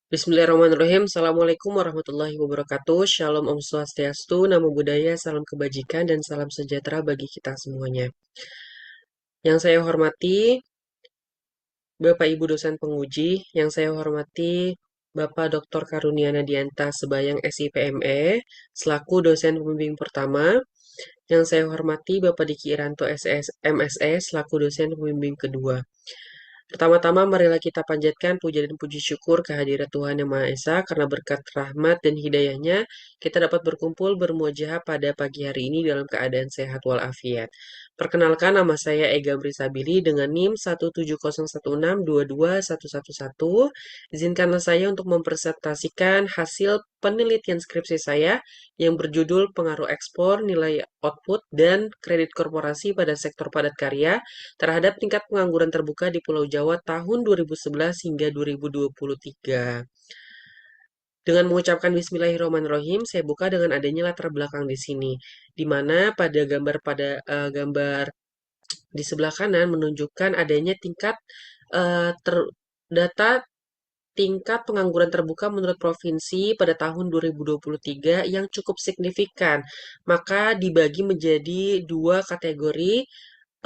Bismillahirrahmanirrahim. Assalamualaikum warahmatullahi wabarakatuh. Shalom Om Swastiastu, Namo Buddhaya, salam kebajikan, dan salam sejahtera bagi kita semuanya. Yang saya hormati, Bapak Ibu dosen penguji, yang saya hormati Bapak Dr. Karunia Nadianta Sebayang SIPME, selaku dosen pembimbing pertama. Yang saya hormati Bapak Diki Iranto MSE, selaku dosen pembimbing kedua. Pertama-tama, marilah kita panjatkan puja dan puji syukur kehadirat Tuhan Yang Maha Esa, karena berkat rahmat dan hidayahnya, kita dapat berkumpul bermuajahah pada pagi hari ini dalam keadaan sehat walafiat. Perkenalkan, nama saya Ega Mrisabili dengan NIM 170162211. Izinkanlah saya untuk mempresentasikan hasil penelitian skripsi saya yang berjudul Pengaruh Ekspor, Nilai Output, dan Kredit Korporasi pada Sektor Padat Karya terhadap tingkat pengangguran terbuka di Pulau Jawa tahun 2011 hingga 2023. Dengan mengucapkan Bismillahirrahmanirrahim, saya buka dengan adanya latar belakang di sini, di mana pada gambar di sebelah kanan menunjukkan adanya tingkat eh, ter- data tingkat pengangguran terbuka menurut provinsi pada tahun 2023 yang cukup signifikan. Maka dibagi menjadi dua kategori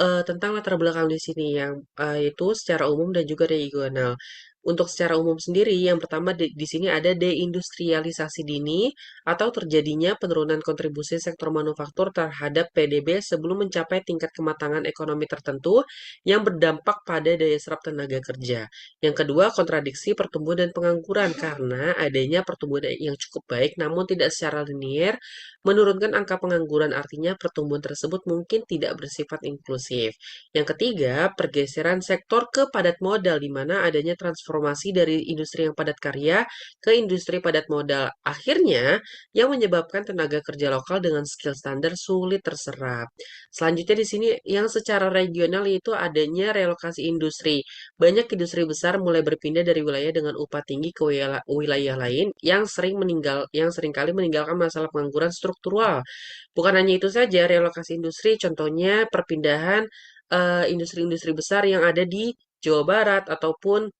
tentang latar belakang di sini yang yaitu secara umum dan juga regional. Untuk secara umum sendiri, yang pertama di sini ada deindustrialisasi dini atau terjadinya penurunan kontribusi sektor manufaktur terhadap PDB sebelum mencapai tingkat kematangan ekonomi tertentu yang berdampak pada daya serap tenaga kerja. Yang kedua, kontradiksi pertumbuhan dan pengangguran karena adanya pertumbuhan yang cukup baik namun tidak secara linier menurunkan angka pengangguran, artinya pertumbuhan tersebut mungkin tidak bersifat inklusif. Yang ketiga, pergeseran sektor ke padat modal, di mana adanya transformasi dari industri yang padat karya ke industri padat modal. Akhirnya, yang menyebabkan tenaga kerja lokal dengan skill standar sulit terserap. Selanjutnya di sini yang secara regional yaitu adanya relokasi industri. Banyak industri besar mulai berpindah dari wilayah dengan upah tinggi ke wilayah lain yang seringkali meninggalkan masalah pengangguran struktural. Bukan hanya itu saja, relokasi industri, contohnya perpindahan industri-industri besar yang ada di Jawa Barat ataupun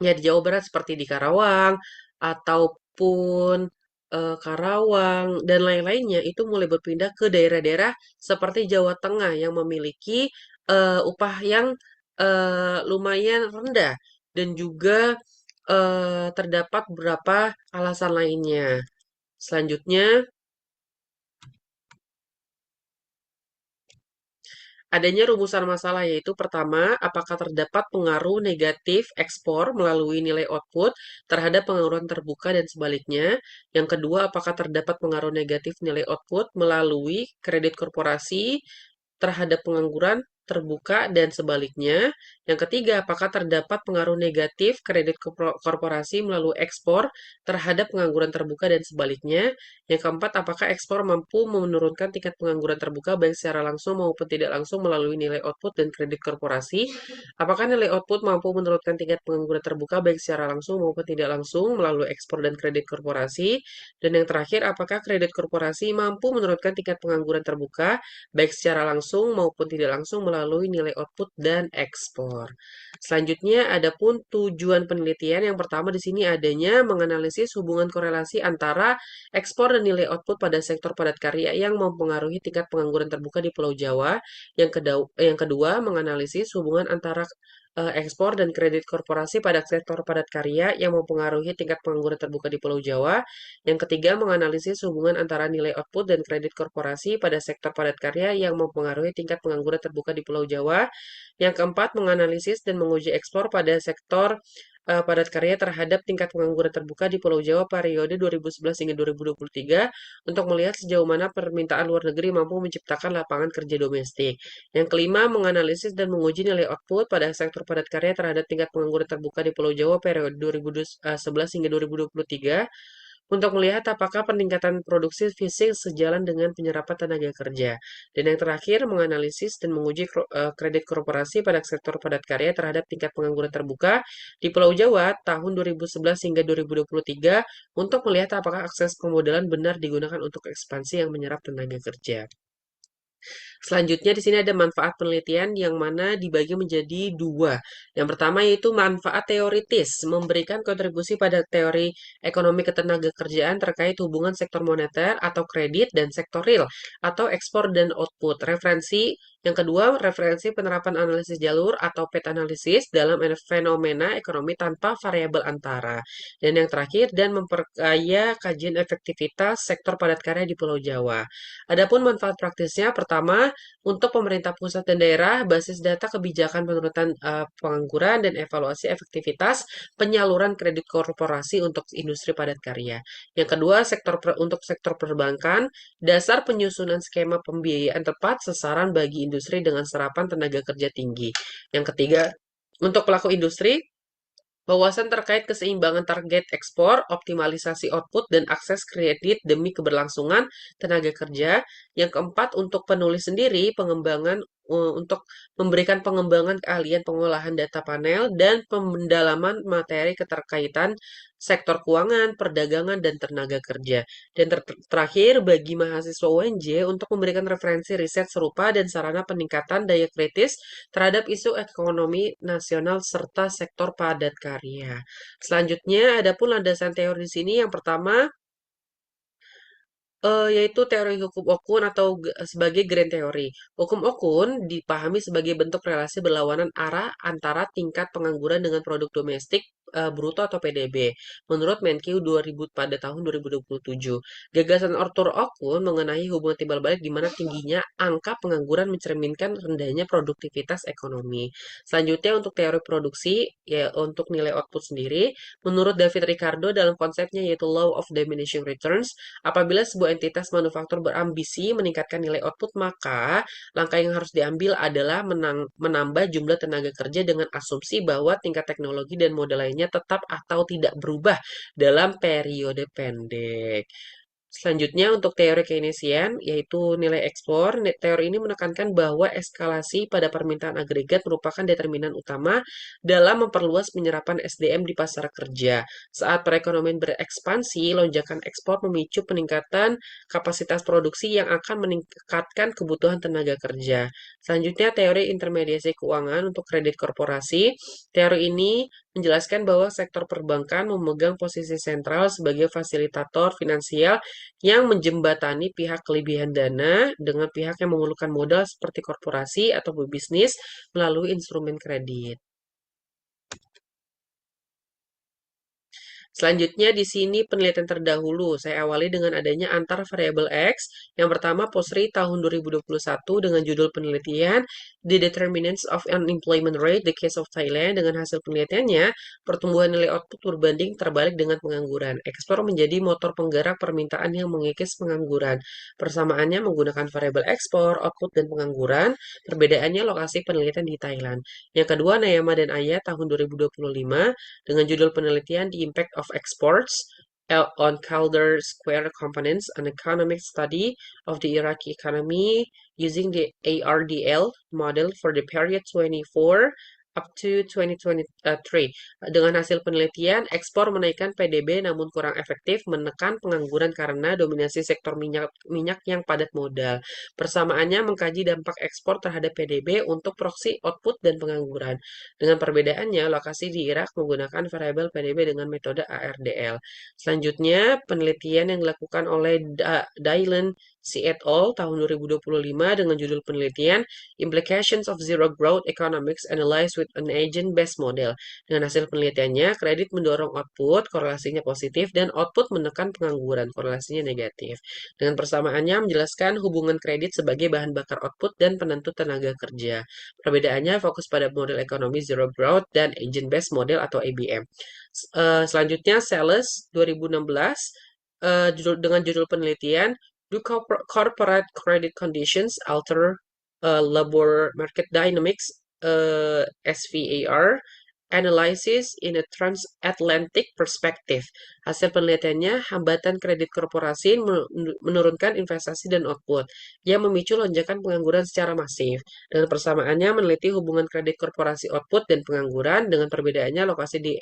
ya di Jawa Barat seperti di Karawang ataupun Karawang dan lain-lainnya itu mulai berpindah ke daerah-daerah seperti Jawa Tengah yang memiliki upah yang lumayan rendah dan juga terdapat beberapa alasan lainnya. Selanjutnya, adanya rumusan masalah yaitu pertama, apakah terdapat pengaruh negatif ekspor melalui nilai output terhadap pengangguran terbuka dan sebaliknya. Yang kedua, apakah terdapat pengaruh negatif nilai output melalui kredit korporasi terhadap pengangguran terbuka dan sebaliknya. Yang ketiga, apakah terdapat pengaruh negatif kredit korporasi melalui ekspor terhadap pengangguran terbuka dan sebaliknya. Yang keempat, apakah ekspor mampu menurunkan tingkat pengangguran terbuka baik secara langsung maupun tidak langsung melalui nilai output dan kredit korporasi. Apakah nilai output mampu menurunkan tingkat pengangguran terbuka baik secara langsung maupun tidak langsung melalui ekspor dan kredit korporasi. Dan yang terakhir, apakah kredit korporasi mampu menurunkan tingkat pengangguran terbuka baik secara langsung maupun tidak langsung melalui nilai output dan ekspor. Selanjutnya, adapun tujuan penelitian yang pertama di sini adanya menganalisis hubungan korelasi antara ekspor dan nilai output pada sektor padat karya yang mempengaruhi tingkat pengangguran terbuka di Pulau Jawa. Yang kedua, menganalisis hubungan antara ekspor dan kredit korporasi pada sektor padat karya yang mempengaruhi tingkat pengangguran terbuka di Pulau Jawa. Yang ketiga, menganalisis hubungan antara nilai output dan kredit korporasi pada sektor padat karya yang mempengaruhi tingkat pengangguran terbuka di Pulau Jawa. Yang keempat, menganalisis dan menguji ekspor pada sektor padat karya terhadap tingkat pengangguran terbuka di Pulau Jawa periode 2011 hingga 2023 untuk melihat sejauh mana permintaan luar negeri mampu menciptakan lapangan kerja domestik. Yang kelima, menganalisis dan menguji nilai output pada sektor padat karya terhadap tingkat pengangguran terbuka di Pulau Jawa periode 2011 hingga 2023 untuk melihat apakah peningkatan produksi fisik sejalan dengan penyerapan tenaga kerja. Dan yang terakhir, menganalisis dan menguji kredit korporasi pada sektor padat karya terhadap tingkat pengangguran terbuka di Pulau Jawa tahun 2011 hingga 2023 untuk melihat apakah akses pemodalan benar digunakan untuk ekspansi yang menyerap tenaga kerja. Selanjutnya di sini ada manfaat penelitian yang mana dibagi menjadi dua. Yang pertama yaitu manfaat teoritis, memberikan kontribusi pada teori ekonomi ketenagakerjaan terkait hubungan sektor moneter atau kredit dan sektor real atau ekspor dan output. Referensi yang kedua, referensi penerapan analisis jalur atau peta analisis dalam fenomena ekonomi tanpa variabel antara. Dan yang terakhir, dan memperkaya kajian efektivitas sektor padat karya di Pulau Jawa. Adapun manfaat praktisnya, pertama, untuk pemerintah pusat dan daerah, basis data kebijakan penurunan pengangguran dan evaluasi efektivitas penyaluran kredit korporasi untuk industri padat karya. Yang kedua, untuk sektor perbankan, dasar penyusunan skema pembiayaan tepat sasaran bagi industri dengan serapan tenaga kerja tinggi. Yang ketiga, untuk pelaku industri, wawasan terkait keseimbangan target ekspor, optimalisasi output, dan akses kredit demi keberlangsungan tenaga kerja. Yang keempat, untuk penulis sendiri, pengembangan untuk memberikan pengembangan keahlian pengolahan data panel dan pendalaman materi keterkaitan sektor keuangan, perdagangan, dan tenaga kerja. Dan terakhir, bagi mahasiswa UNJ untuk memberikan referensi riset serupa dan sarana peningkatan daya kritis terhadap isu ekonomi nasional serta sektor padat karya. Selanjutnya, ada pun landasan teori di sini. Yang pertama, yaitu teori hukum Okun atau sebagai grand teori. Hukum Okun dipahami sebagai bentuk relasi berlawanan arah antara tingkat pengangguran dengan produk domestik bruto atau PDB. Menurut Menkyu 2000 pada tahun 2027, gagasan Arthur Okun mengenai hubungan timbal balik di mana tingginya angka pengangguran mencerminkan rendahnya produktivitas ekonomi. Selanjutnya untuk teori produksi, ya untuk nilai output sendiri, menurut David Ricardo dalam konsepnya yaitu Law of Diminishing Returns, apabila sebuah entitas manufaktur berambisi meningkatkan nilai output, maka langkah yang harus diambil adalah menambah jumlah tenaga kerja dengan asumsi bahwa tingkat teknologi dan modal lainnya tetap atau tidak berubah dalam periode pendek. Selanjutnya untuk teori Keynesian, yaitu nilai ekspor. Teori ini menekankan bahwa eskalasi pada permintaan agregat merupakan determinan utama dalam memperluas penyerapan SDM di pasar kerja. Saat perekonomian berekspansi, lonjakan ekspor memicu peningkatan kapasitas produksi yang akan meningkatkan kebutuhan tenaga kerja. Selanjutnya, teori intermediasi keuangan untuk kredit korporasi. Teori ini menjelaskan bahwa sektor perbankan memegang posisi sentral sebagai fasilitator finansial yang menjembatani pihak kelebihan dana dengan pihak yang memerlukan modal seperti korporasi atau bisnis melalui instrumen kredit. Selanjutnya di sini penelitian terdahulu. Saya awali dengan adanya antar variabel X. Yang pertama POSRI tahun 2021 dengan judul penelitian The Determinants of Unemployment Rate, the Case of Thailand. Dengan hasil penelitiannya, pertumbuhan nilai output berbanding terbalik dengan pengangguran. Ekspor menjadi motor penggerak permintaan yang mengikis pengangguran. Persamaannya menggunakan variabel ekspor, output, dan pengangguran. Perbedaannya lokasi penelitian di Thailand. Yang kedua, Nayama dan Ayat tahun 2025 dengan judul penelitian The Impact of Exports on Calder Square Components, an economic study of the Iraqi economy using the ARDL model for the period 24 up to 2023. Dengan hasil penelitian, ekspor menaikkan PDB namun kurang efektif menekan pengangguran karena dominasi sektor minyak yang padat modal. Persamaannya mengkaji dampak ekspor terhadap PDB untuk proxy output dan pengangguran. Dengan perbedaannya, lokasi di Irak menggunakan variabel PDB dengan metode ARDL. Selanjutnya, penelitian yang dilakukan oleh Dylan C. et al. Tahun 2025 dengan judul penelitian Implications of Zero Growth Economics Analyzed with an Agent-Based Model. Dengan hasil penelitiannya, kredit mendorong output, korelasinya positif, dan output menekan pengangguran, korelasinya negatif. Dengan persamaannya menjelaskan hubungan kredit sebagai bahan bakar output dan penentu tenaga kerja. Perbedaannya fokus pada model ekonomi zero growth dan agent based model atau ABM. Selanjutnya Sales 2016 dengan judul penelitian Do Corporate Credit Conditions Alter Labor Market Dynamics, SVAR Analysis in a Transatlantic Perspective. Hasil penelitiannya, hambatan kredit korporasi menurunkan investasi dan output, yang memicu lonjakan pengangguran secara masif. Dengan persamaannya meneliti hubungan kredit korporasi output dan pengangguran dengan perbedaannya lokasi di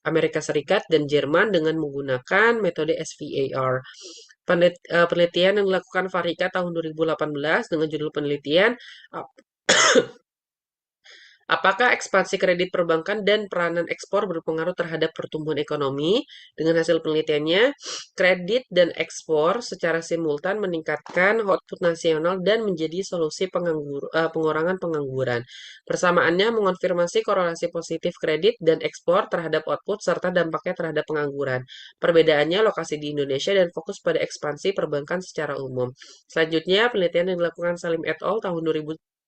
Amerika Serikat dan Jerman dengan menggunakan metode SVAR. Penelitian yang dilakukan Farika tahun 2018 dengan judul penelitian apakah ekspansi kredit perbankan dan peranan ekspor berpengaruh terhadap pertumbuhan ekonomi? Dengan hasil penelitiannya, kredit dan ekspor secara simultan meningkatkan output nasional dan menjadi solusi pengurangan pengangguran. Persamaannya mengonfirmasi korelasi positif kredit dan ekspor terhadap output serta dampaknya terhadap pengangguran. Perbedaannya lokasi di Indonesia dan fokus pada ekspansi perbankan secara umum. Selanjutnya, penelitian yang dilakukan Salim et al. Tahun 2021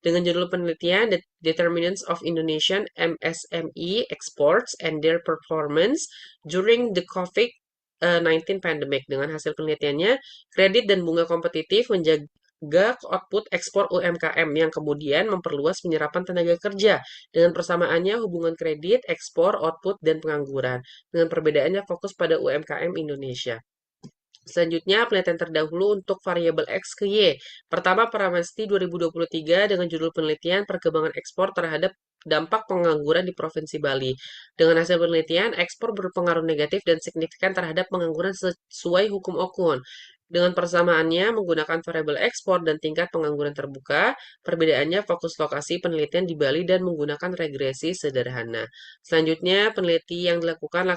dengan judul penelitian The Determinants of Indonesian MSME Exports and Their Performance During the COVID-19 Pandemic. Dengan hasil penelitiannya, kredit dan bunga kompetitif menjaga output ekspor UMKM yang kemudian memperluas penyerapan tenaga kerja. Dengan persamaannya hubungan kredit, ekspor, output, dan pengangguran. Dengan perbedaannya fokus pada UMKM Indonesia. Selanjutnya, penelitian terdahulu untuk variabel X ke Y. Pertama, Paramesti 2023 dengan judul penelitian perkembangan ekspor terhadap dampak pengangguran di Provinsi Bali. Dengan hasil penelitian, ekspor berpengaruh negatif dan signifikan terhadap pengangguran sesuai hukum Okun. Dengan persamaannya, menggunakan variabel ekspor dan tingkat pengangguran terbuka, perbedaannya fokus lokasi penelitian di Bali dan menggunakan regresi sederhana. Selanjutnya, peneliti yang dilakukan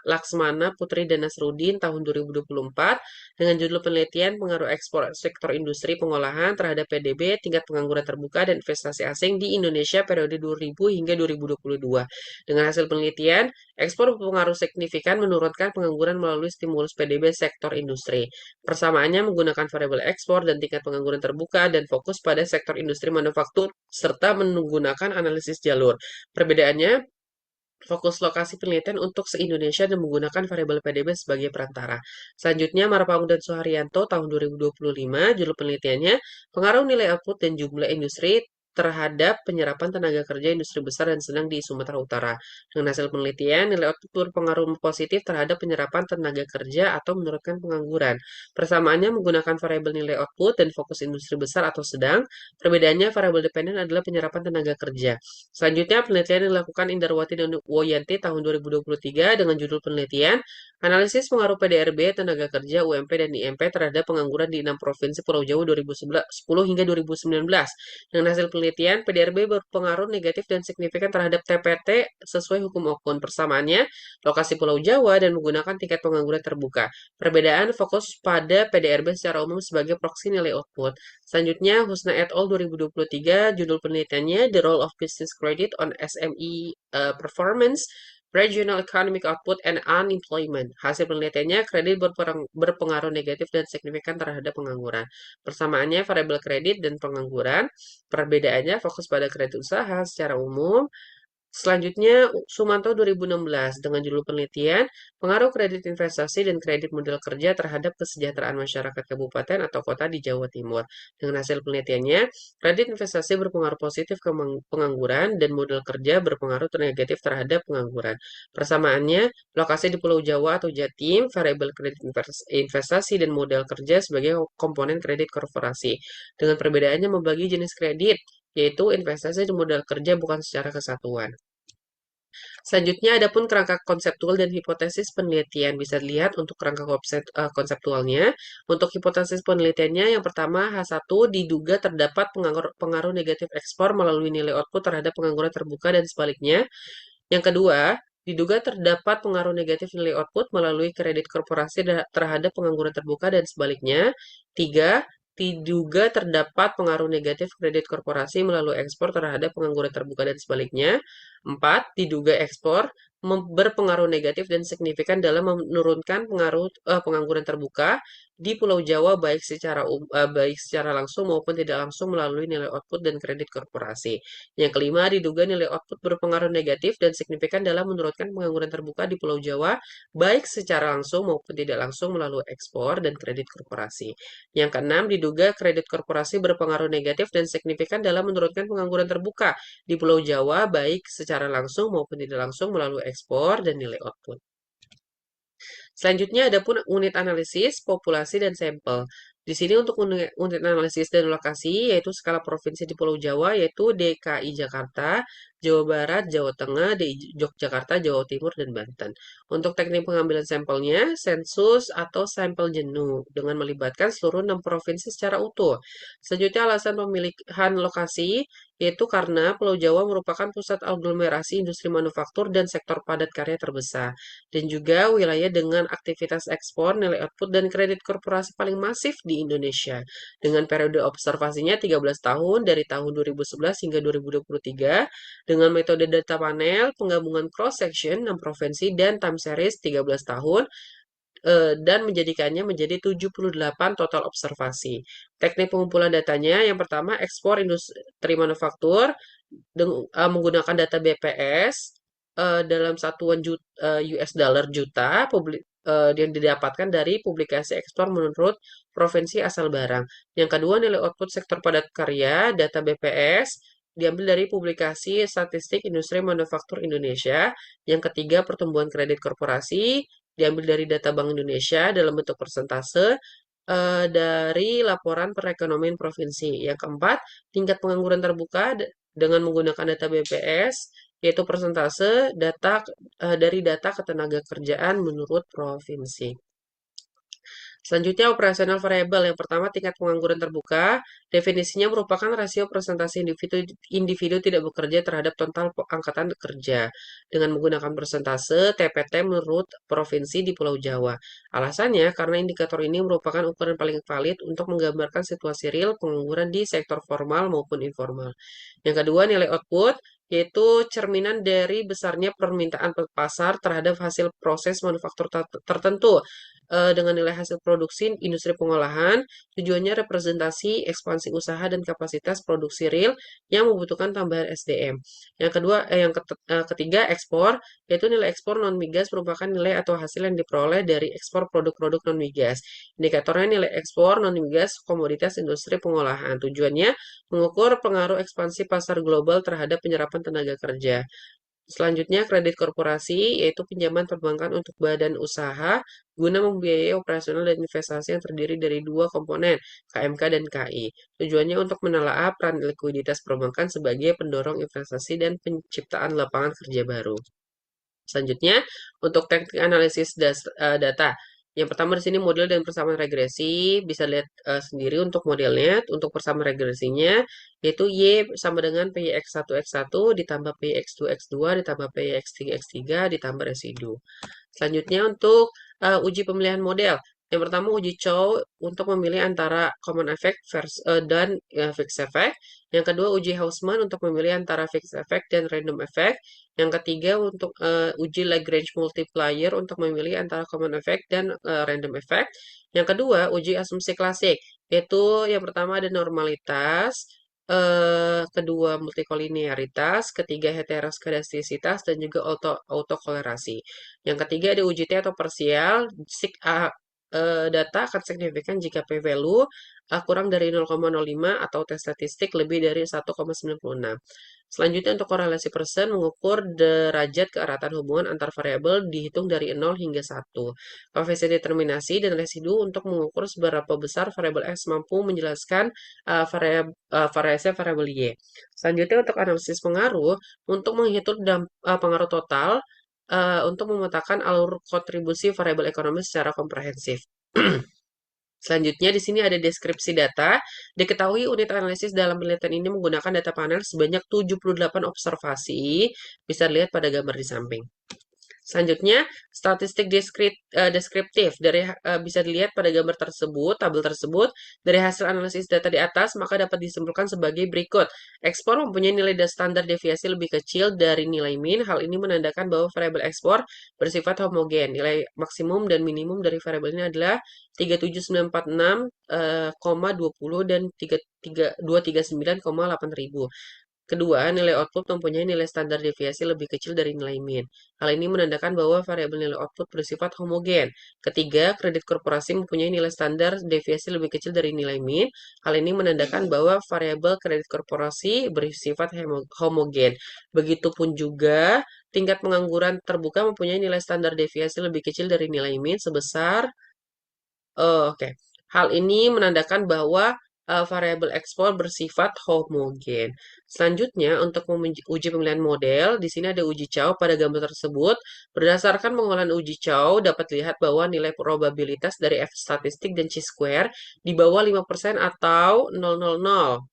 Laksmana Putri dan Nasrudin tahun 2024 dengan judul penelitian pengaruh ekspor sektor industri pengolahan terhadap PDB, tingkat pengangguran terbuka, dan investasi asing di Indonesia periode 2000 hingga 2022. Dengan hasil penelitian, ekspor berpengaruh signifikan menurunkan pengangguran melalui stimulus PDB sektor industri. Persamaannya menggunakan variabel ekspor dan tingkat pengangguran terbuka dan fokus pada sektor industri manufaktur serta menggunakan analisis jalur. Perbedaannya, fokus lokasi penelitian untuk se-Indonesia dan menggunakan variabel PDB sebagai perantara. Selanjutnya, Marpaung dan Suharyanto tahun 2025, judul penelitiannya, pengaruh nilai output dan jumlah industri terhadap penyerapan tenaga kerja industri besar dan sedang di Sumatera Utara. Dengan hasil penelitian, nilai output berpengaruh positif terhadap penyerapan tenaga kerja atau menurunkan pengangguran. Persamaannya menggunakan variabel nilai output dan fokus industri besar atau sedang. Perbedaannya, variabel dependen adalah penyerapan tenaga kerja. Selanjutnya, penelitian yang dilakukan Indarwati dan Woyanti tahun 2023 dengan judul penelitian Analisis Pengaruh PDRB, Tenaga Kerja, UMP, dan IMP terhadap pengangguran di 6 Provinsi Pulau Jawa 2010 hingga 2019. Dengan hasil penelitian, PDRB berpengaruh negatif dan signifikan terhadap TPT sesuai hukum Okun. Persamaannya, lokasi Pulau Jawa dan menggunakan tingkat pengangguran terbuka. Perbedaan fokus pada PDRB secara umum sebagai proksi nilai output. Selanjutnya, Husna et al. 2023, judul penelitiannya The Role of Business Credit on SME Performance, Regional Economic Output, and Unemployment. Hasil penelitiannya, kredit berpengaruh negatif dan signifikan terhadap pengangguran. Persamaannya, variabel kredit dan pengangguran. Perbedaannya, fokus pada kredit usaha secara umum. Selanjutnya, Sumanto 2016 dengan judul penelitian Pengaruh Kredit Investasi dan Kredit Modal Kerja terhadap Kesejahteraan Masyarakat Kabupaten atau Kota di Jawa Timur. Dengan hasil penelitiannya, kredit investasi berpengaruh positif ke pengangguran dan modal kerja berpengaruh negatif terhadap pengangguran. Persamaannya, lokasi di Pulau Jawa atau Jatim, variabel kredit investasi dan modal kerja sebagai komponen kredit korporasi. Dengan perbedaannya membagi jenis kredit, yaitu investasi dan modal kerja bukan secara kesatuan. Selanjutnya, ada pun kerangka konseptual dan hipotesis penelitian. Bisa dilihat untuk kerangka konseptualnya. Untuk hipotesis penelitiannya, yang pertama, H1 diduga terdapat pengaruh negatif ekspor melalui nilai output terhadap pengangguran terbuka dan sebaliknya. Yang kedua, diduga terdapat pengaruh negatif nilai output melalui kredit korporasi terhadap pengangguran terbuka dan sebaliknya. Tiga, diduga terdapat pengaruh negatif kredit korporasi melalui ekspor terhadap pengangguran terbuka dan sebaliknya. 4. Diduga ekspor berpengaruh negatif dan signifikan dalam menurunkan pengangguran terbuka di Pulau Jawa baik secara langsung maupun tidak langsung melalui nilai output dan kredit korporasi. Yang kelima, diduga nilai output berpengaruh negatif dan signifikan dalam menurunkan pengangguran terbuka di Pulau Jawa baik secara langsung maupun tidak langsung melalui ekspor dan kredit korporasi. Yang keenam, diduga kredit korporasi berpengaruh negatif dan signifikan dalam menurunkan pengangguran terbuka di Pulau Jawa baik secara langsung maupun tidak langsung melalui ekspor dan nilai output. Selanjutnya ada pun unit analisis, populasi, dan sampel. Di sini untuk unit analisis dan lokasi yaitu skala provinsi di Pulau Jawa yaitu DKI Jakarta, Jawa Barat, Jawa Tengah, DI Yogyakarta, Jawa Timur, dan Banten. Untuk teknik pengambilan sampelnya, sensus atau sampel jenuh dengan melibatkan seluruh 6 provinsi secara utuh. Selanjutnya alasan pemilihan lokasi yaitu karena Pulau Jawa merupakan pusat aglomerasi industri manufaktur dan sektor padat karya terbesar, dan juga wilayah dengan aktivitas ekspor, nilai output, dan kredit korporasi paling masif di Indonesia. Dengan periode observasinya 13 tahun dari tahun 2011 hingga 2023, dengan metode data panel, penggabungan cross-section 6 provinsi, dan time series 13 tahun, dan menjadikannya menjadi 78 total observasi. Teknik pengumpulan datanya, yang pertama ekspor industri manufaktur menggunakan data BPS dalam satuan US dollar juta yang didapatkan dari publikasi ekspor menurut provinsi asal barang. Yang kedua, nilai output sektor padat karya data BPS diambil dari publikasi statistik industri manufaktur Indonesia. Yang ketiga, pertumbuhan kredit korporasi diambil dari data Bank Indonesia dalam bentuk persentase dari laporan perekonomian provinsi. Yang keempat, tingkat pengangguran terbuka dengan menggunakan data BPS, yaitu persentase dari data ketenagakerjaan menurut provinsi. Selanjutnya, operasional variabel. Yang pertama, tingkat pengangguran terbuka. Definisinya merupakan rasio presentasi individu tidak bekerja terhadap total angkatan kerja dengan menggunakan persentase TPT menurut provinsi di Pulau Jawa. Alasannya, karena indikator ini merupakan ukuran paling valid untuk menggambarkan situasi real pengangguran di sektor formal maupun informal. Yang kedua, nilai output, yaitu cerminan dari besarnya permintaan pasar terhadap hasil proses manufaktur tertentu dengan nilai hasil produksi industri pengolahan. Tujuannya representasi ekspansi usaha dan kapasitas produksi real yang membutuhkan tambahan SDM. Yang ketiga, ekspor, yaitu nilai ekspor non migas merupakan nilai atau hasil yang diperoleh dari ekspor produk-produk non migas. Indikatornya nilai ekspor non migas komoditas industri pengolahan. Tujuannya mengukur pengaruh ekspansi pasar global terhadap penyerapan tenaga kerja. Selanjutnya, kredit korporasi, yaitu pinjaman perbankan untuk badan usaha guna membiayai operasional dan investasi yang terdiri dari dua komponen, KMK dan KI. Tujuannya untuk menelaah peran likuiditas perbankan sebagai pendorong investasi dan penciptaan lapangan kerja baru. Selanjutnya, untuk teknik analisis data. Yang pertama di sini model dan persamaan regresi, bisa lihat sendiri untuk modelnya. Untuk persamaan regresinya, yaitu Y sama dengan PYX1X1 ditambah PYX2X2 ditambah PYX3X3 ditambah residu. Selanjutnya untuk uji pemilihan model. Yang pertama uji Chow untuk memilih antara common effect dan fixed effect. Yang kedua uji Hausman untuk memilih antara fixed effect dan random effect. Yang ketiga untuk uji Lagrange multiplier untuk memilih antara common effect dan random effect. Yang kedua uji asumsi klasik, yaitu yang pertama ada normalitas, kedua multikolinearitas, ketiga heteroskedastisitas, dan juga autokolerasi. Yang ketiga ada uji T atau parsial, data akan signifikan jika p-value kurang dari 0,05 atau tes statistik lebih dari 1,96. Selanjutnya untuk korelasi persen mengukur derajat keeratan hubungan antar variabel dihitung dari 0 hingga 1. Koefisien determinasi dan residu untuk mengukur seberapa besar variabel X mampu menjelaskan variasi variabel Y. Selanjutnya untuk analisis pengaruh, untuk menghitung pengaruh total, untuk memetakan alur kontribusi variabel ekonomi secara komprehensif. Selanjutnya di sini ada deskripsi data. Diketahui unit analisis dalam penelitian ini menggunakan data panel sebanyak 78 observasi. Bisa dilihat pada gambar di samping. Selanjutnya, statistik deskriptif bisa dilihat pada gambar tersebut, tabel tersebut. Dari hasil analisis data di atas, maka dapat disimpulkan sebagai berikut. Ekspor mempunyai nilai standar deviasi lebih kecil dari nilai min. Hal ini menandakan bahwa variabel ekspor bersifat homogen. Nilai maksimum dan minimum dari variabel ini adalah 37946,20 dan 239,8000. Kedua, nilai output mempunyai nilai standar deviasi lebih kecil dari nilai min. Hal ini menandakan bahwa variabel nilai output bersifat homogen. Ketiga, kredit korporasi mempunyai nilai standar deviasi lebih kecil dari nilai min. Hal ini menandakan bahwa variabel kredit korporasi bersifat homogen. Begitupun juga, tingkat pengangguran terbuka mempunyai nilai standar deviasi lebih kecil dari nilai min sebesar. Oke. Hal ini menandakan bahwa variabel ekspor bersifat homogen. Selanjutnya, untuk uji pemilihan model, di sini ada uji Chow pada gambar tersebut. Berdasarkan pengolahan uji Chow, dapat dilihat bahwa nilai probabilitas dari F statistik dan chi-square di bawah 5% atau 0,00.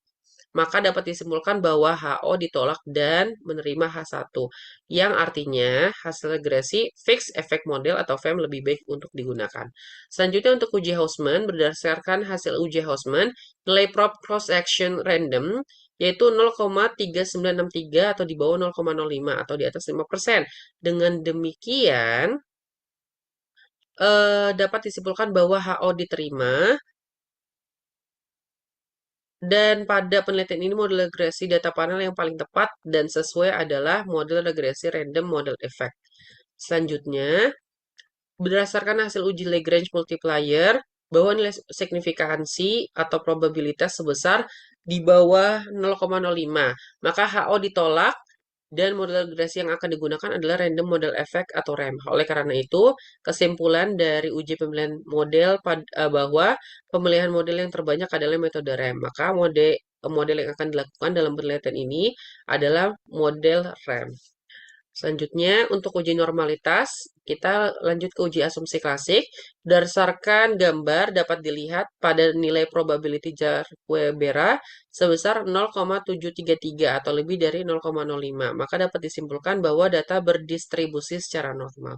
Maka dapat disimpulkan bahwa HO ditolak dan menerima H1, yang artinya hasil regresi fix efek model atau FEM lebih baik untuk digunakan. Selanjutnya untuk uji Hausman, berdasarkan hasil uji Hausman, nilai prob cross-section random yaitu 0,3963 atau di bawah 0,05 atau di atas 5%. Dengan demikian, dapat disimpulkan bahwa HO diterima. Dan pada penelitian ini model regresi data panel yang paling tepat dan sesuai adalah model regresi random model effect. Selanjutnya, berdasarkan hasil uji Lagrange multiplier, bahwa nilai signifikansi atau probabilitas sebesar di bawah 0,05, maka HO ditolak dan model regresi yang akan digunakan adalah random model effect atau RAM. Oleh karena itu, kesimpulan dari uji pemilihan model bahwa pemilihan model yang terbanyak adalah metode RAM. Maka model yang akan dilakukan dalam penelitian ini adalah model RAM. Selanjutnya, untuk uji normalitas, kita lanjut ke uji asumsi klasik. Berdasarkan gambar dapat dilihat pada nilai probability Jarque-Bera sebesar 0,733 atau lebih dari 0,05. Maka dapat disimpulkan bahwa data berdistribusi secara normal.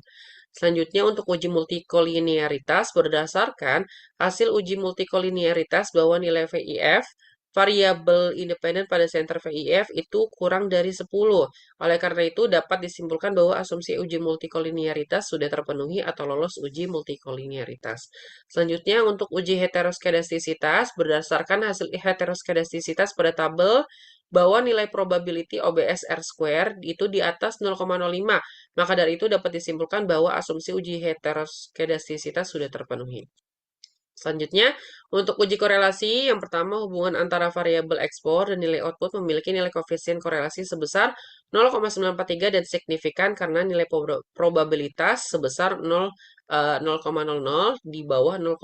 Selanjutnya, untuk uji multikolinearitas, berdasarkan hasil uji multikolinearitas bahwa nilai VIF variabel independen pada center VIF itu kurang dari 10. Oleh karena itu, dapat disimpulkan bahwa asumsi uji multikolinearitas sudah terpenuhi atau lolos uji multikolinearitas. Selanjutnya, untuk uji heteroskedastisitas, berdasarkan hasil heteroskedastisitas pada tabel bahwa nilai probability OBS R square itu di atas 0,05. Maka dari itu dapat disimpulkan bahwa asumsi uji heteroskedastisitas sudah terpenuhi. Selanjutnya, untuk uji korelasi, yang pertama hubungan antara variabel ekspor dan nilai output memiliki nilai koefisien korelasi sebesar 0,943 dan signifikan karena nilai probabilitas sebesar 0,00 di bawah 0,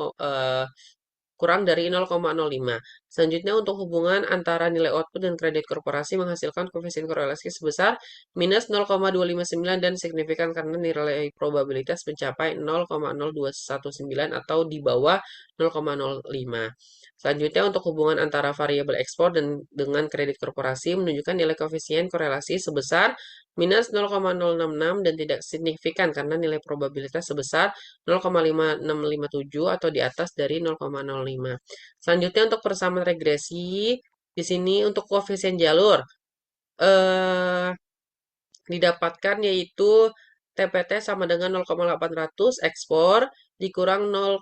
kurang dari 0,05. Selanjutnya, untuk hubungan antara nilai output dan kredit korporasi menghasilkan koefisien korelasi sebesar minus 0,259 dan signifikan karena nilai probabilitas mencapai 0,0219 atau di bawah 0,05. Selanjutnya, untuk hubungan antara variabel ekspor dan dengan kredit korporasi menunjukkan nilai koefisien korelasi sebesar minus 0,066 dan tidak signifikan karena nilai probabilitas sebesar 0,5657 atau di atas dari 0,05. Selanjutnya untuk persamaan regresi, di sini untuk koefisien jalur eh, didapatkan yaitu TPT sama dengan 0,800 ekspor dikurang 0,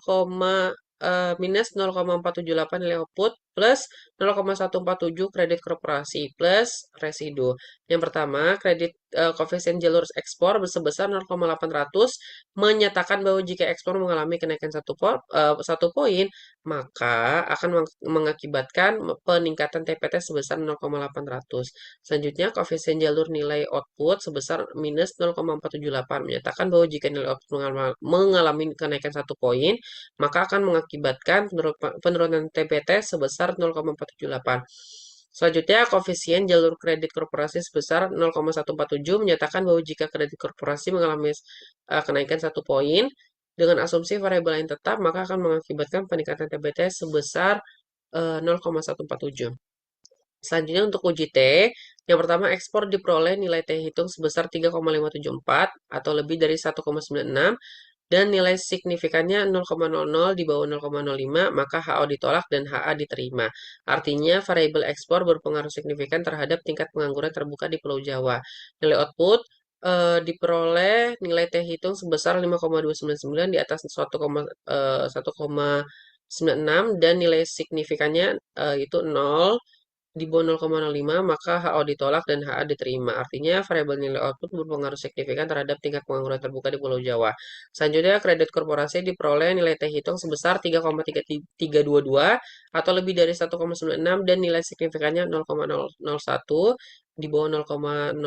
minus 0,478 nilai output plus 0,147 kredit korporasi plus residu. Yang pertama, koefisien jalur ekspor sebesar 0,800 menyatakan bahwa jika ekspor mengalami kenaikan 1 poin, maka akan mengakibatkan peningkatan TPT sebesar 0,800. Selanjutnya, koefisien jalur nilai output sebesar minus 0,478 menyatakan bahwa jika nilai output mengalami kenaikan 1 poin, maka akan mengakibatkan penurunan TPT sebesar 0,478. Selanjutnya, koefisien jalur kredit korporasi sebesar 0,147 menyatakan bahwa jika kredit korporasi mengalami kenaikan 1 poin, dengan asumsi variabel lain tetap, maka akan mengakibatkan peningkatan TPT sebesar 0,147. Selanjutnya untuk uji T, yang pertama ekspor diperoleh nilai T hitung sebesar 3,574 atau lebih dari 1,96 dan nilai signifikannya 0,00 di bawah 0,05, maka HO ditolak dan HA diterima. Artinya variabel ekspor berpengaruh signifikan terhadap tingkat pengangguran terbuka di Pulau Jawa. Nilai output diperoleh nilai T hitung sebesar 5,299 di atas 1,96 dan nilai signifikannya itu 0 di bawah 0,05, maka HO ditolak dan HA diterima. Artinya, variabel nilai output berpengaruh signifikan terhadap tingkat pengangguran terbuka di Pulau Jawa. Selanjutnya, kredit korporasi diperoleh nilai T hitung sebesar 3,322 atau lebih dari 1,96 dan nilai signifikannya 0,001 di bawah 0,05,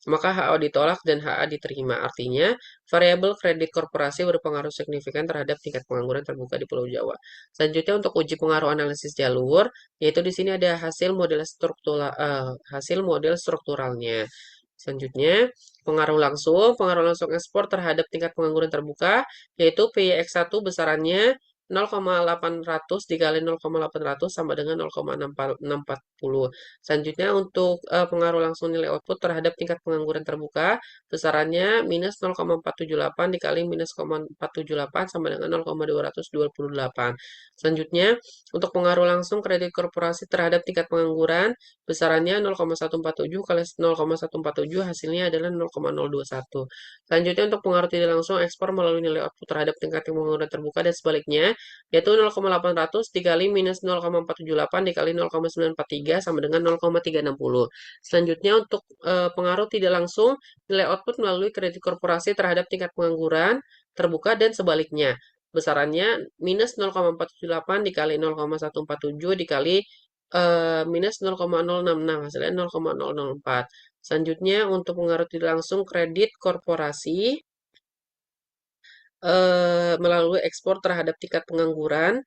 maka HO ditolak dan HA diterima. Artinya, variabel kredit korporasi berpengaruh signifikan terhadap tingkat pengangguran terbuka di Pulau Jawa. Selanjutnya untuk uji pengaruh analisis jalur, yaitu di sini ada hasil model strukturalnya. Selanjutnya, pengaruh langsung ekspor terhadap tingkat pengangguran terbuka, yaitu PYX1 besarannya 0,800 dikali 0,800 sama dengan 0,640. Selanjutnya untuk pengaruh langsung nilai output terhadap tingkat pengangguran terbuka, besarannya minus 0,478 dikali minus 0,478 sama dengan 0,228. Selanjutnya, untuk pengaruh langsung kredit korporasi terhadap tingkat pengangguran, besarannya 0,147 kali 0,147 hasilnya adalah 0,021. Selanjutnya untuk pengaruh tidak langsung ekspor melalui nilai output terhadap tingkat pengangguran terbuka dan sebaliknya, yaitu 0,800 dikali minus 0,478 dikali 0,943 sama dengan 0,360. Selanjutnya untuk pengaruh tidak langsung nilai output melalui kredit korporasi terhadap tingkat pengangguran terbuka dan sebaliknya. Besarannya minus 0,478 dikali 0,147 dikali minus 0,066 hasilnya 0,004. Selanjutnya untuk pengaruh tidak langsung kredit korporasi melalui ekspor terhadap tingkat pengangguran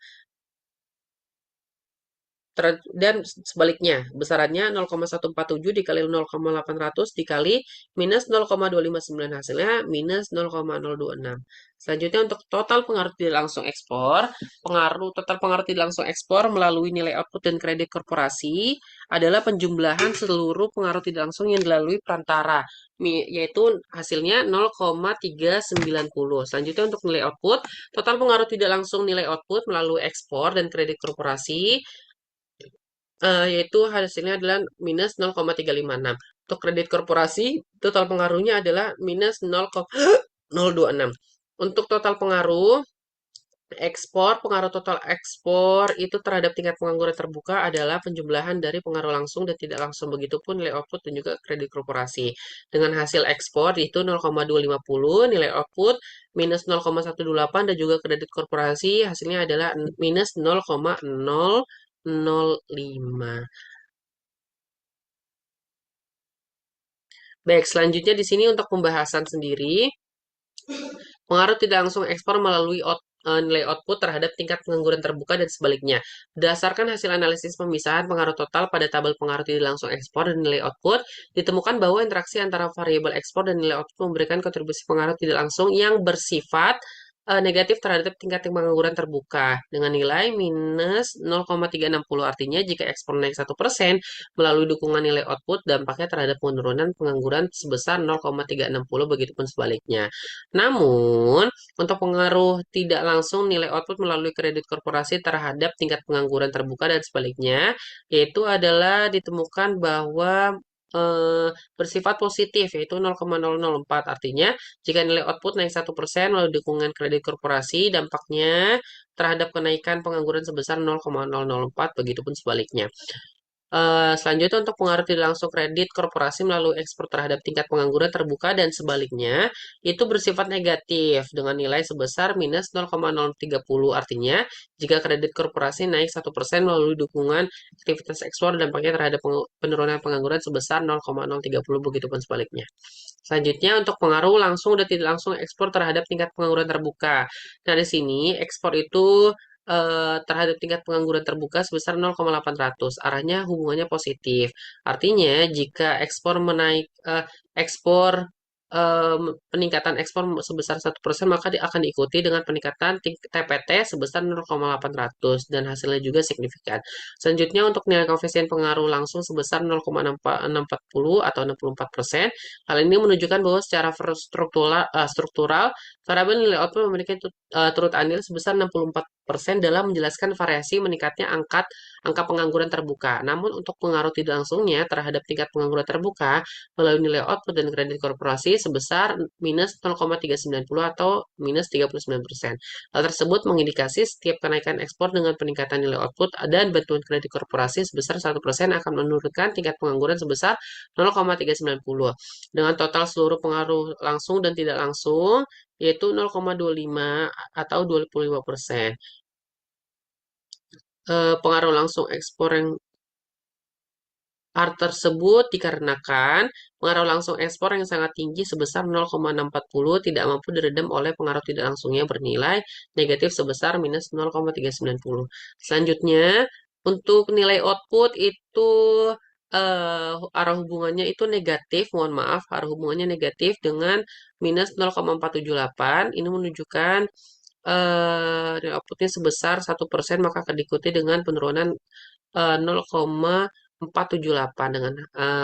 dan sebaliknya besarannya 0,147 dikali 0,800 dikali minus 0,259 hasilnya minus 0,026. Selanjutnya untuk total pengaruh tidak langsung ekspor, total pengaruh tidak langsung ekspor melalui nilai output dan kredit korporasi adalah penjumlahan seluruh pengaruh tidak langsung yang dilalui perantara, yaitu hasilnya 0,390. Selanjutnya untuk nilai output, total pengaruh tidak langsung nilai output melalui ekspor dan kredit korporasi yaitu hasilnya adalah minus 0,356. Untuk kredit korporasi, total pengaruhnya adalah minus 0,026. Untuk total pengaruh total ekspor itu terhadap tingkat pengangguran terbuka adalah penjumlahan dari pengaruh langsung dan tidak langsung. Begitupun nilai output dan juga kredit korporasi. Dengan hasil ekspor itu 0,250, nilai output minus 0,128 dan juga kredit korporasi hasilnya adalah minus 0,005. Baik, selanjutnya di sini untuk pembahasan sendiri, pengaruh tidak langsung ekspor melalui nilai output terhadap tingkat pengangguran terbuka dan sebaliknya. Berdasarkan hasil analisis pemisahan pengaruh total pada tabel pengaruh tidak langsung ekspor dan nilai output, ditemukan bahwa interaksi antara variabel ekspor dan nilai output memberikan kontribusi pengaruh tidak langsung yang bersifat negatif terhadap tingkat pengangguran terbuka dengan nilai minus 0,360. Artinya jika ekspor naik 1% melalui dukungan nilai output, dampaknya terhadap penurunan pengangguran sebesar 0,360, begitupun sebaliknya. Namun, untuk pengaruh tidak langsung nilai output melalui kredit korporasi terhadap tingkat pengangguran terbuka dan sebaliknya, yaitu adalah ditemukan bahwa eh, bersifat positif, yaitu 0,004. Artinya, jika nilai output naik 1% melalui dukungan kredit korporasi, dampaknya terhadap kenaikan pengangguran sebesar 0,004, begitupun sebaliknya. Selanjutnya untuk pengaruh tidak langsung kredit korporasi melalui ekspor terhadap tingkat pengangguran terbuka dan sebaliknya itu bersifat negatif dengan nilai sebesar minus 0,030. Artinya jika kredit korporasi naik 1% melalui dukungan aktivitas ekspor, dampaknya terhadap penurunan pengangguran sebesar 0,030, begitupun sebaliknya. Selanjutnya untuk pengaruh langsung dan tidak langsung ekspor terhadap tingkat pengangguran terbuka. Nah, di sini ekspor itu terhadap tingkat pengangguran terbuka sebesar 0,800. Arahnya hubungannya positif. Artinya jika ekspor peningkatan ekspor sebesar 1%, maka akan diikuti dengan peningkatan TPT sebesar 0,800 dan hasilnya juga signifikan. Selanjutnya untuk nilai koefisien pengaruh langsung sebesar 0,640 atau 64%. Hal ini menunjukkan bahwa secara struktural variabel nilai output memiliki turut andil sebesar 64% dalam menjelaskan variasi meningkatnya angka pengangguran terbuka. Namun untuk pengaruh tidak langsungnya terhadap tingkat pengangguran terbuka melalui nilai output dan kredit korporasi sebesar minus 0,390 atau minus 39%. Hal tersebut mengindikasi setiap kenaikan ekspor dengan peningkatan nilai output dan bantuan kredit korporasi sebesar 1% akan menurunkan tingkat pengangguran sebesar 0,390. Dengan total seluruh pengaruh langsung dan tidak langsung yaitu 0,25 atau 25%. Pengaruh langsung ekspor yang Hal tersebut dikarenakan pengaruh langsung ekspor yang sangat tinggi sebesar 0,640 tidak mampu diredam oleh pengaruh tidak langsungnya bernilai negatif sebesar minus 0,390. Selanjutnya, untuk nilai output itu arah hubungannya itu negatif, mohon maaf, arah hubungannya negatif dengan minus 0,478. Ini menunjukkan nilai outputnya sebesar 1%, maka akan diikuti dengan penurunan 0,478 dengan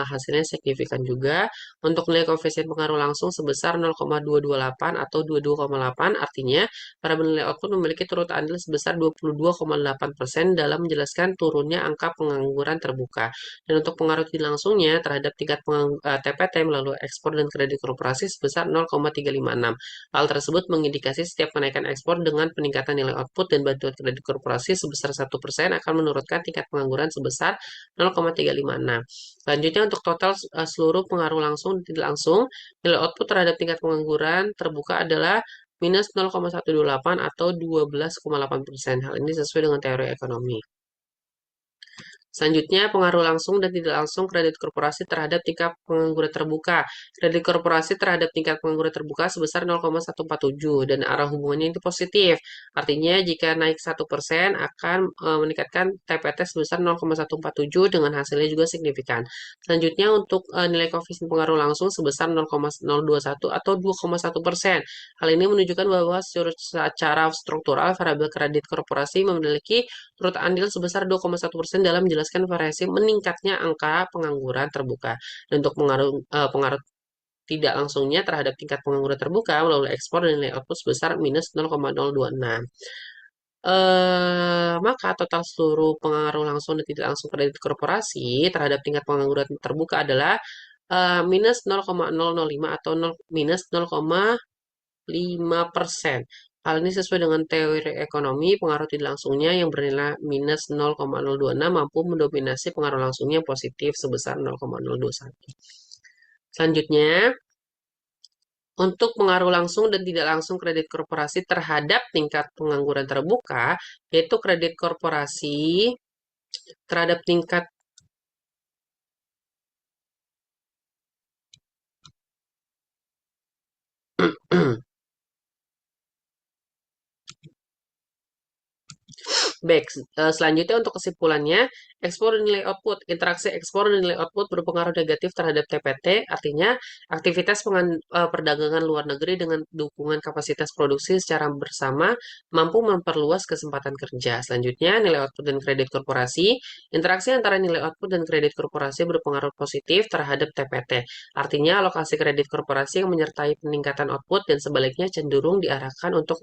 hasilnya signifikan juga. Untuk nilai koefisien pengaruh langsung sebesar 0,228 atau 22,8, artinya para nilai output memiliki turut andil sebesar 22,8% dalam menjelaskan turunnya angka pengangguran terbuka. Dan untuk pengaruh tidak langsungnya terhadap tingkat TPT melalui ekspor dan kredit korporasi sebesar 0,356. Hal tersebut mengindikasi setiap kenaikan ekspor dengan peningkatan nilai output dan bantuan kredit korporasi sebesar 1% akan menurunkan tingkat pengangguran sebesar 0,356. Selanjutnya untuk total seluruh pengaruh langsung dan tidak langsung, nilai output terhadap tingkat pengangguran terbuka adalah minus 0,128 atau 12,8%. Hal ini sesuai dengan teori ekonomi. Selanjutnya, pengaruh langsung dan tidak langsung kredit korporasi terhadap tingkat pengangguran terbuka. Kredit korporasi terhadap tingkat pengangguran terbuka sebesar 0,147 dan arah hubungannya itu positif. Artinya, jika naik 1% akan meningkatkan TPT sebesar 0,147 dengan hasilnya juga signifikan. Selanjutnya, untuk nilai koefisien pengaruh langsung sebesar 0,021 atau 2,1%. Hal ini menunjukkan bahwa secara struktural variabel kredit korporasi memiliki turut andil sebesar 2,1% dalam menjelaskan variasi meningkatnya angka pengangguran terbuka. Dan untuk pengaruh tidak langsungnya terhadap tingkat pengangguran terbuka melalui ekspor dan nilai output sebesar minus 0,026. Maka total seluruh pengaruh langsung dan tidak langsung kredit korporasi terhadap tingkat pengangguran terbuka adalah minus 0,005 atau minus 0,5%. Hal ini sesuai dengan teori ekonomi, pengaruh tidak langsungnya yang bernilai minus 0,026 mampu mendominasi pengaruh langsungnya positif sebesar 0,021. Selanjutnya, untuk pengaruh langsung dan tidak langsung kredit korporasi terhadap tingkat pengangguran terbuka, yaitu kredit korporasi terhadap tingkat Baik, selanjutnya untuk kesimpulannya, ekspor dan nilai output. Interaksi ekspor dan nilai output berpengaruh negatif terhadap TPT, artinya aktivitas perdagangan luar negeri dengan dukungan kapasitas produksi secara bersama mampu memperluas kesempatan kerja. Selanjutnya, nilai output dan kredit korporasi. Interaksi antara nilai output dan kredit korporasi berpengaruh positif terhadap TPT. Artinya, alokasi kredit korporasi yang menyertai peningkatan output dan sebaliknya cenderung diarahkan untuk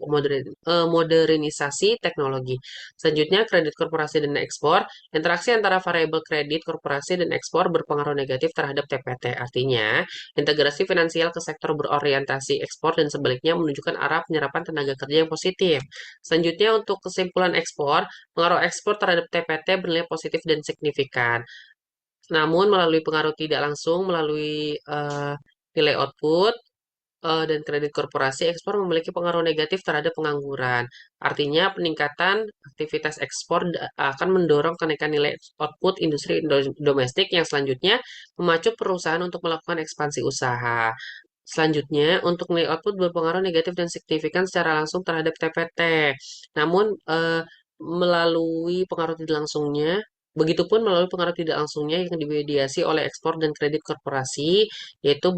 modernisasi teknologi. Selanjutnya, kredit korporasi dan ekspor. Interaksi antara variabel kredit korporasi dan ekspor berpengaruh negatif terhadap TPT. Artinya, integrasi finansial ke sektor berorientasi ekspor dan sebaliknya menunjukkan arah penyerapan tenaga kerja yang positif. Selanjutnya, untuk kesimpulan ekspor, pengaruh ekspor terhadap TPT bernilai positif dan signifikan. Namun, melalui pengaruh tidak langsung, melalui nilai output, dan kredit korporasi ekspor memiliki pengaruh negatif terhadap pengangguran. Artinya, peningkatan aktivitas ekspor akan mendorong kenaikan nilai output industri domestik yang selanjutnya memacu perusahaan untuk melakukan ekspansi usaha. Selanjutnya, untuk nilai output berpengaruh negatif dan signifikan secara langsung terhadap TPT. Namun, melalui pengaruh tidak langsungnya, begitupun melalui pengaruh tidak langsungnya yang dimediasi oleh ekspor dan kredit korporasi, yaitu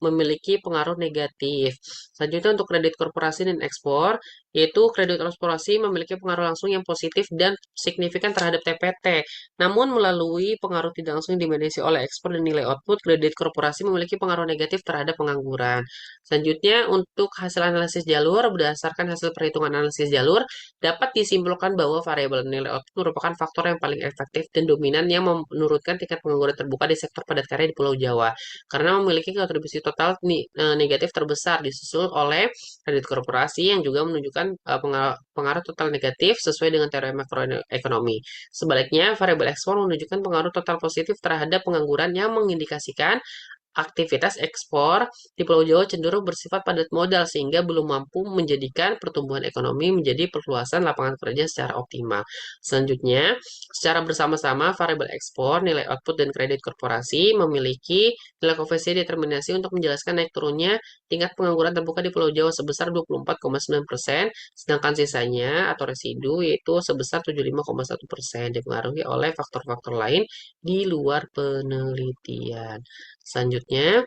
memiliki pengaruh negatif. Selanjutnya untuk kredit korporasi dan ekspor, yaitu kredit korporasi memiliki pengaruh langsung yang positif dan signifikan terhadap TPT. Namun melalui pengaruh tidak langsung yang dimediasi oleh ekspor dan nilai output, kredit korporasi memiliki pengaruh negatif terhadap pengangguran. Selanjutnya untuk hasil analisis jalur, berdasarkan hasil perhitungan analisis jalur, dapat disimpulkan bahwa variabel nilai output merupakan faktor yang paling efektif dan dominan yang menurunkan tingkat pengangguran terbuka di sektor padat karya di Pulau Jawa karena memiliki kontribusi total negatif terbesar disusul oleh kredit korporasi yang juga menunjukkan pengaruh total negatif sesuai dengan teori makroekonomi. Sebaliknya, variabel ekspor menunjukkan pengaruh total positif terhadap pengangguran yang mengindikasikan aktivitas ekspor di Pulau Jawa cenderung bersifat padat modal sehingga belum mampu menjadikan pertumbuhan ekonomi menjadi perluasan lapangan kerja secara optimal. Selanjutnya, secara bersama-sama variabel ekspor, nilai output dan kredit korporasi memiliki nilai koefisien determinasi untuk menjelaskan naik turunnya tingkat pengangguran terbuka di Pulau Jawa sebesar 24,9%, sedangkan sisanya atau residu yaitu sebesar 75,1%, dipengaruhi oleh faktor-faktor lain di luar penelitian. Selanjutnya,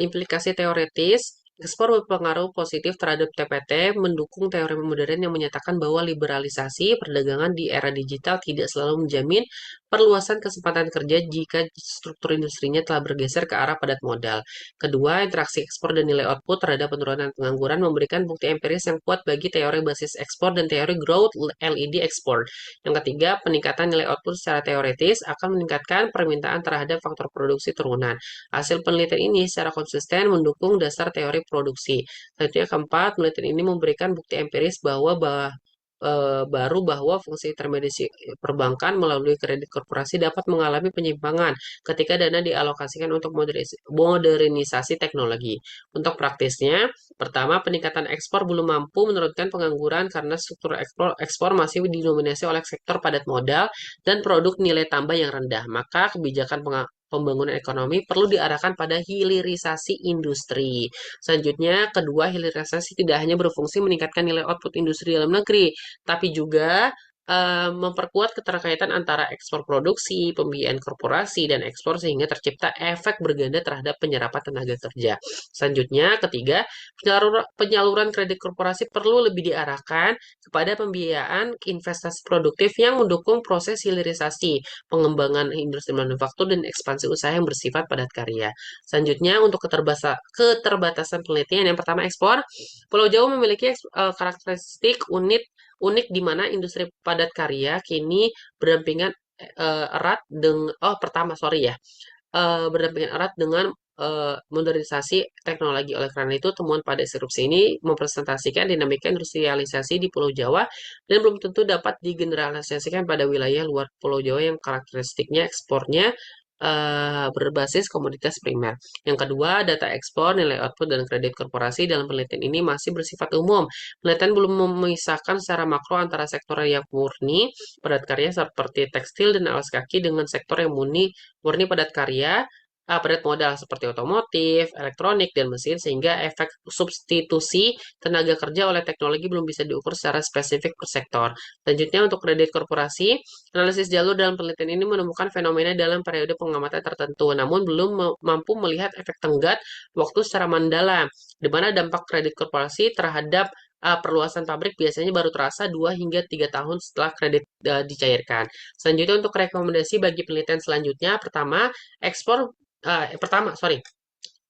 implikasi teoretis, ekspor berpengaruh positif terhadap TPT, mendukung teori modern yang menyatakan bahwa liberalisasi perdagangan di era digital tidak selalu menjamin perluasan kesempatan kerja jika struktur industrinya telah bergeser ke arah padat modal. Kedua, interaksi ekspor dan nilai output terhadap penurunan pengangguran memberikan bukti empiris yang kuat bagi teori basis ekspor dan teori growth LED ekspor. Yang ketiga, peningkatan nilai output secara teoretis akan meningkatkan permintaan terhadap faktor produksi turunan. Hasil penelitian ini secara konsisten mendukung dasar teori produksi. Selanjutnya keempat, penelitian ini memberikan bukti empiris baru bahwa fungsi intermediasi perbankan melalui kredit korporasi dapat mengalami penyimpangan ketika dana dialokasikan untuk modernisasi teknologi. Untuk praktisnya, pertama, peningkatan ekspor belum mampu menurunkan pengangguran karena struktur ekspor masih didominasi oleh sektor padat modal dan produk nilai tambah yang rendah. Maka kebijakan pembangunan ekonomi perlu diarahkan pada hilirisasi industri. Selanjutnya, kedua, hilirisasi tidak hanya berfungsi meningkatkan nilai output industri dalam negeri, tapi juga memperkuat keterkaitan antara ekspor produksi, pembiayaan korporasi, dan ekspor sehingga tercipta efek berganda terhadap penyerapan tenaga kerja. Selanjutnya, ketiga, penyaluran kredit korporasi perlu lebih diarahkan kepada pembiayaan investasi produktif yang mendukung proses hilirisasi, pengembangan industri manufaktur, dan ekspansi usaha yang bersifat padat karya. Selanjutnya, untuk keterbatasan penelitian, yang pertama ekspor, Pulau Jawa memiliki karakteristik unik di mana industri padat karya kini berdampingan erat dengan pertama sorry ya berdampingan erat dengan modernisasi teknologi. Oleh karena itu, temuan pada erupsi ini mempresentasikan dinamika industrialisasi di Pulau Jawa dan belum tentu dapat digeneralisasikan pada wilayah luar Pulau Jawa yang karakteristiknya ekspornya berbasis komoditas primer. Yang kedua, data ekspor, nilai output, dan kredit korporasi dalam penelitian ini masih bersifat umum. Penelitian belum memisahkan secara makro antara sektor yang murni padat karya seperti tekstil dan alas kaki dengan sektor yang murni padat karya, padat modal seperti otomotif, elektronik, dan mesin, sehingga efek substitusi tenaga kerja oleh teknologi belum bisa diukur secara spesifik per sektor. Selanjutnya, untuk kredit korporasi, analisis jalur dalam penelitian ini menemukan fenomena dalam periode pengamatan tertentu, namun belum mampu melihat efek tenggat waktu secara mendalam, di mana dampak kredit korporasi terhadap perluasan pabrik biasanya baru terasa 2 hingga 3 tahun setelah kredit dicairkan. Selanjutnya, untuk rekomendasi bagi penelitian selanjutnya, sorry,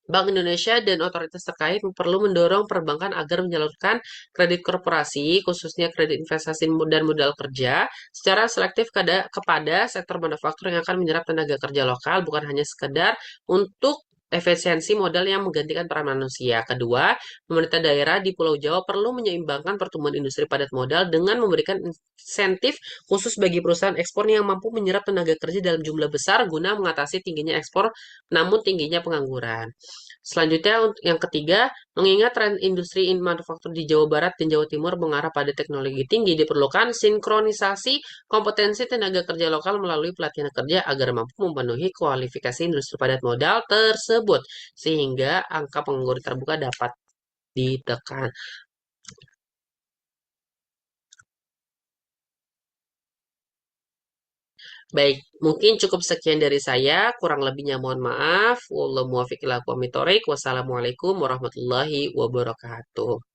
Bank Indonesia dan otoritas terkait perlu mendorong perbankan agar menyalurkan kredit korporasi, khususnya kredit investasi dan modal kerja, secara selektif kepada sektor manufaktur yang akan menyerap tenaga kerja lokal, bukan hanya sekedar untuk efisiensi modal yang menggantikan peran manusia. Kedua, pemerintah daerah di Pulau Jawa perlu menyeimbangkan pertumbuhan industri padat modal dengan memberikan insentif khusus bagi perusahaan ekspor yang mampu menyerap tenaga kerja dalam jumlah besar guna mengatasi tingginya ekspor namun tingginya pengangguran. Selanjutnya, yang ketiga, mengingat tren industri manufaktur di Jawa Barat dan Jawa Timur mengarah pada teknologi tinggi, diperlukan sinkronisasi kompetensi tenaga kerja lokal melalui pelatihan kerja agar mampu memenuhi kualifikasi industri padat modal tersebut, sehingga angka pengangguran terbuka dapat ditekan. Baik, mungkin cukup sekian dari saya. Kurang lebihnya mohon maaf. Wallahu muwaffiq ila aqwamit thoriq. Wassalamualaikum warahmatullahi wabarakatuh.